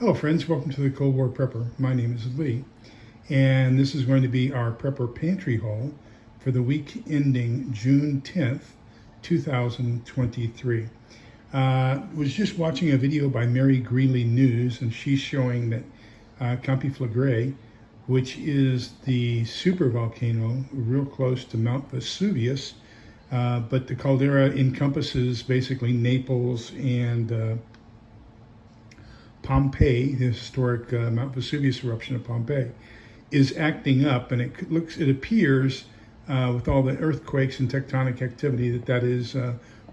Hello friends, welcome to the Cold War Prepper. My name is Lee, and this is going to be our Prepper Pantry haul for the week ending June 10th, 2023. Was just watching a video by Mary Greeley News, and she's showing that Campiflagre, which is the super volcano real close to Mount Vesuvius, but the caldera encompasses basically Naples and Pompeii, the historic Mount Vesuvius eruption of Pompeii, is acting up, and it appears with all the earthquakes and tectonic activity that is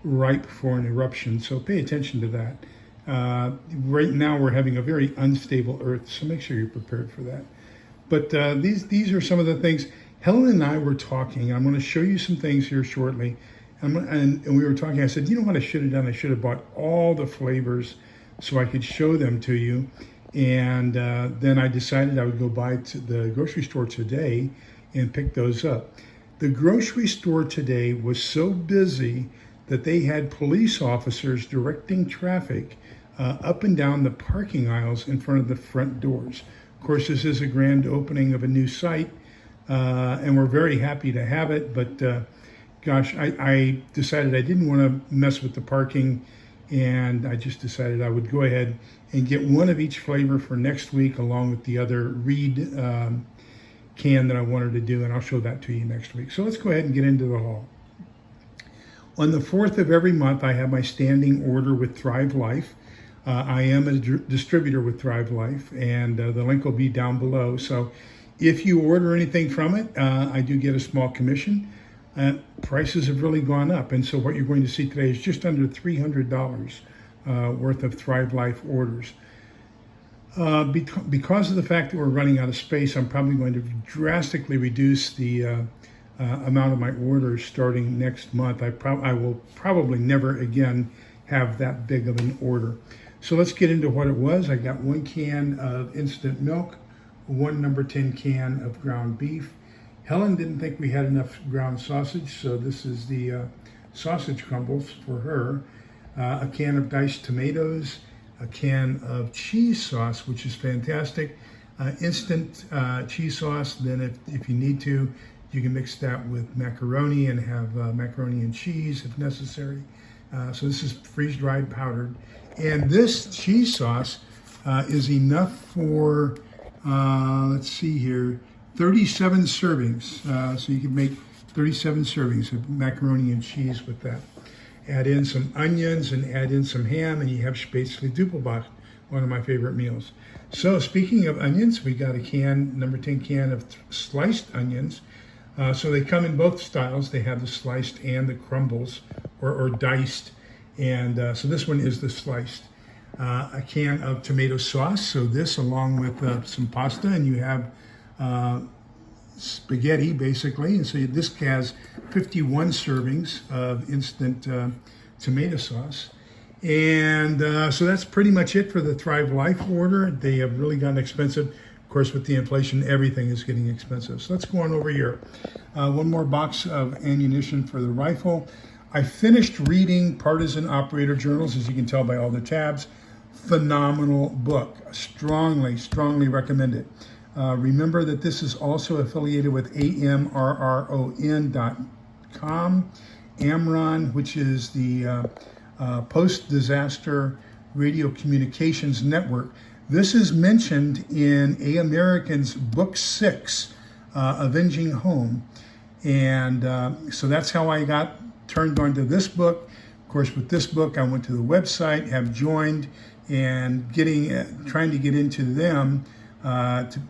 ripe for an eruption. So pay attention to that. Right now we're having a very unstable Earth, so make sure you're prepared for that. But these are some of the things. Helen and I were talking. I'm going to show you some things here shortly, and we were talking. I said, you know what I should have done? I should have bought all the flavors so I could show them to you. And then I decided I would go by to the grocery store today and pick those up. The grocery store today was so busy that they had police officers directing traffic up and down the parking aisles in front of the front doors. Of course, this is a grand opening of a new site, and we're very happy to have it, but gosh, I decided I didn't want to mess with the parking, and I just decided I would go ahead and get one of each flavor for next week along with the other Reed can that I wanted to do, and I'll show that to you next week. So let's go ahead and get into the haul. On the 4th of every month, I have my standing order with Thrive Life. I am a distributor with Thrive Life, and the link will be down below. So if you order anything from it, I do get a small commission. Prices have really gone up, and so what you're going to see today is just under $300 worth of Thrive Life orders. Because of the fact that we're running out of space, I'm probably going to drastically reduce the amount of my orders starting next month. I will probably never again have that big of an order. So let's get into what it was. I got 1 can of instant milk, 1 number 10 can of ground beef. Helen didn't think we had enough ground sausage, so this is the sausage crumbles for her. A can of diced tomatoes, a can of cheese sauce, which is fantastic. Instant cheese sauce, then if you need to, you can mix that with macaroni and have macaroni and cheese if necessary. So this is freeze-dried powdered. And this cheese sauce is enough for, let's see here, 37 servings. So you can make 37 servings of macaroni and cheese with that. Add in some onions and add in some ham, and you have Spätzle Doppelbock, one of my favorite meals. So speaking of onions, we got a can, number 10 can of sliced onions. So they come in both styles. They have the sliced and the crumbles or diced. And so this one is the sliced. A can of tomato sauce. So this along with some pasta, and you have spaghetti basically. And so this has 51 servings of instant tomato sauce. And so that's pretty much it for the Thrive Life order. They have really gotten expensive. Of course, with the inflation, everything is getting expensive. So let's go on over here. 1 more box of ammunition for the rifle. I finished reading Partisan Operator Journals, as you can tell by all the tabs. Phenomenal book. Strongly, strongly recommend it. Remember that this is also affiliated with AMRRON.com, AMRON, which is the Post-Disaster Radio Communications Network. This is mentioned in A American's Book 6, Avenging Home. And so that's how I got turned on to this book. Of course, with this book, I went to the website, have joined, and trying to get into them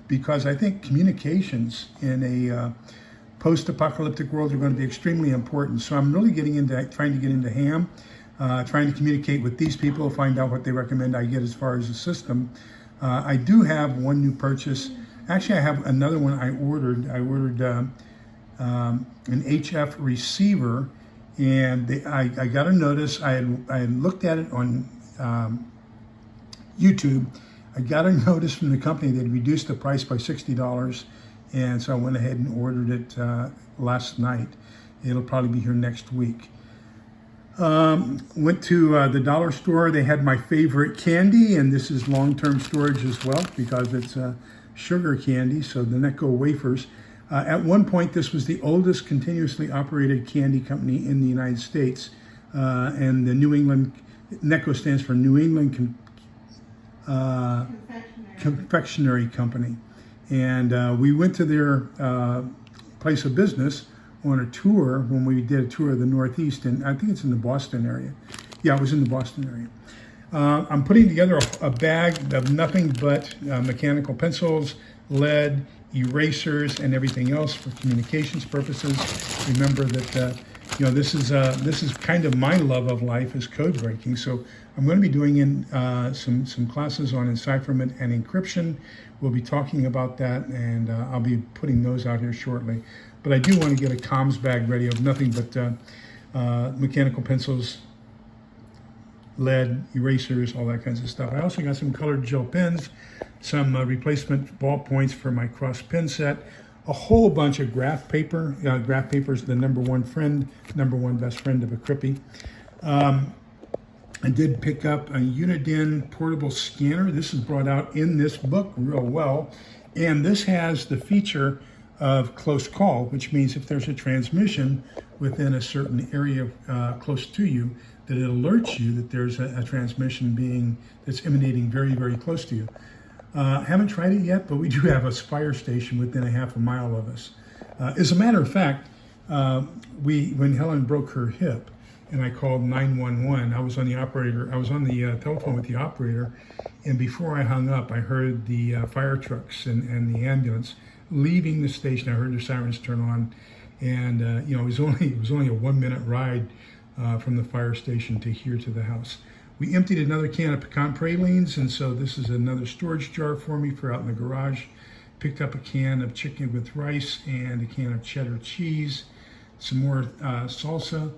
because I think communications in a post-apocalyptic world are going to be extremely important. So I'm really trying to get into ham, trying to communicate with these people, find out what they recommend I get as far as a system. I do have one new purchase. Actually, I have another one I ordered. I ordered an HF receiver, and I got a notice. I had looked at it on YouTube. I got a notice from the company that reduced the price by $60, and so I went ahead and ordered it last night. It'll probably be here next week. Went to the dollar store. They had my favorite candy, and this is long-term storage as well because it's sugar candy, so the Necco wafers. At one point, this was the oldest continuously operated candy company in the United States, and the New England, Necco stands for New England Confectionery Company. And we went to their place of business on a tour when we did a tour of the Northeast, and I think it's in the Boston area. Yeah, it was in the Boston area. I'm putting together a bag of nothing but mechanical pencils, lead, erasers, and everything else for communications purposes. Remember that this is kind of my love of life is code breaking. So I'm going to be doing some classes on encipherment and encryption. We'll be talking about that, and I'll be putting those out here shortly. But I do want to get a comms bag ready of nothing but mechanical pencils, lead, erasers, all that kinds of stuff. I also got some colored gel pens, some replacement ballpoints for my cross pen set, a whole bunch of graph paper. Graph paper is the number one best friend of a Crippy. I did pick up a Uniden portable scanner. This is brought out in this book real well. And this has the feature of close call, which means if there's a transmission within a certain area close to you, that it alerts you that there's a transmission that's emanating very, very close to you. Haven't tried it yet, but we do have a fire station within a half a mile of us. As a matter of fact, when Helen broke her hip and I called 911, I was on the telephone with the operator, and before I hung up, I heard the fire trucks and the ambulance leaving the station. I heard the sirens turn on, and it was only a 1 minute ride from the fire station to here to the house. We emptied another can of pecan pralines, and so this is another storage jar for me for out in the garage. Picked up a can of chicken with rice and a can of cheddar cheese, some more salsa.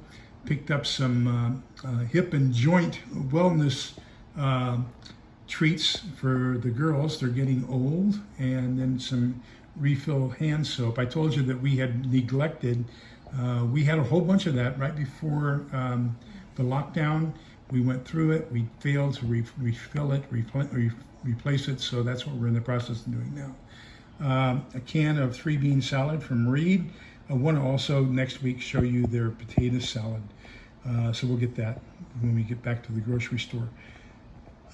Picked up some hip and joint wellness treats for the girls. They're getting old, and then some refill hand soap. I told you that we had neglected. We had a whole bunch of that right before the lockdown. We went through it. We failed to refill it, replace it. So that's what we're in the process of doing now. A can of 3-bean salad from Reed. I want to also next week show you their potato salad. So we'll get that when we get back to the grocery store.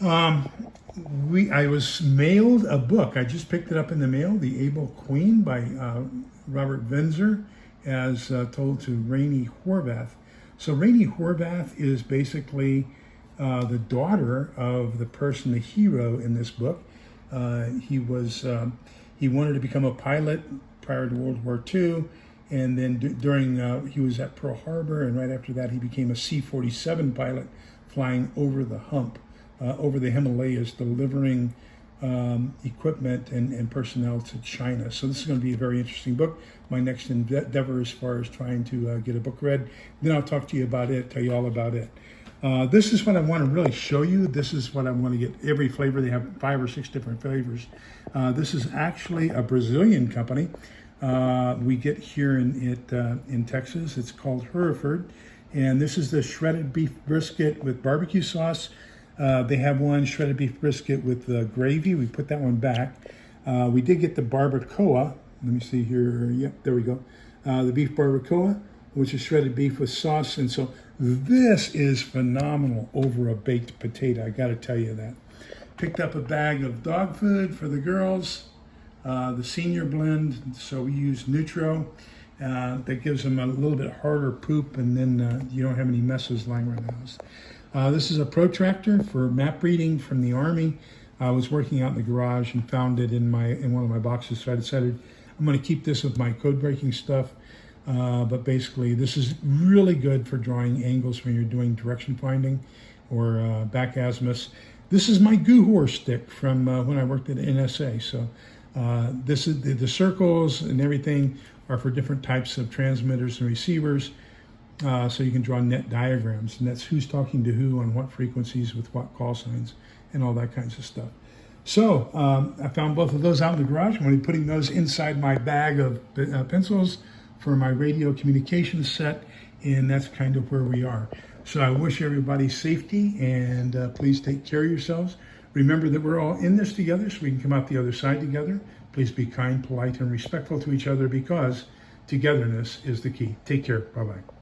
I was mailed a book. I just picked it up in the mail, The Able Queen by Robert Venzer, as told to Rainey Horvath. So Rainey Horvath is basically the daughter of the person, the hero in this book. He wanted to become a pilot prior to World War II, and then he was at Pearl Harbor, and right after that he became a C-47 pilot flying over the hump, over the Himalayas, delivering equipment and personnel to China. So this is going to be a very interesting book. My next endeavor as far as trying to get a book read. Then I'll talk to you about it, tell you all about it. This is what I want to really show you. This is what I want to get every flavor. They have 5 or 6 different flavors. This is actually a Brazilian company. We get here in Texas. It's called Hereford. And this is the shredded beef brisket with barbecue sauce. They have one shredded beef brisket with gravy. We put that one back. We did get the barbacoa. Let me see here. Yep, there we go. The beef barbacoa, which is shredded beef with sauce. And so this is phenomenal over a baked potato. I got to tell you that. Picked up a bag of dog food for the girls, the senior blend. So we use Nutro. That gives them a little bit harder poop, and then you don't have any messes lying around the house. This is a protractor for map reading from the Army. I was working out in the garage and found it in one of my boxes, so I decided I'm going to keep this with my code breaking stuff. But basically, this is really good for drawing angles when you're doing direction finding or back azimuths. This is my Guhor stick from when I worked at NSA. So this is the circles and everything are for different types of transmitters and receivers. So you can draw net diagrams, and that's who's talking to who on what frequencies with what call signs and all that kinds of stuff. So I found both of those out in the garage. I'm going to be putting those inside my bag of pencils for my radio communications set, and that's kind of where we are. So I wish everybody safety, and please take care of yourselves. Remember that we're all in this together, so we can come out the other side together. Please be kind, polite, and respectful to each other, because togetherness is the key. Take care. Bye-bye.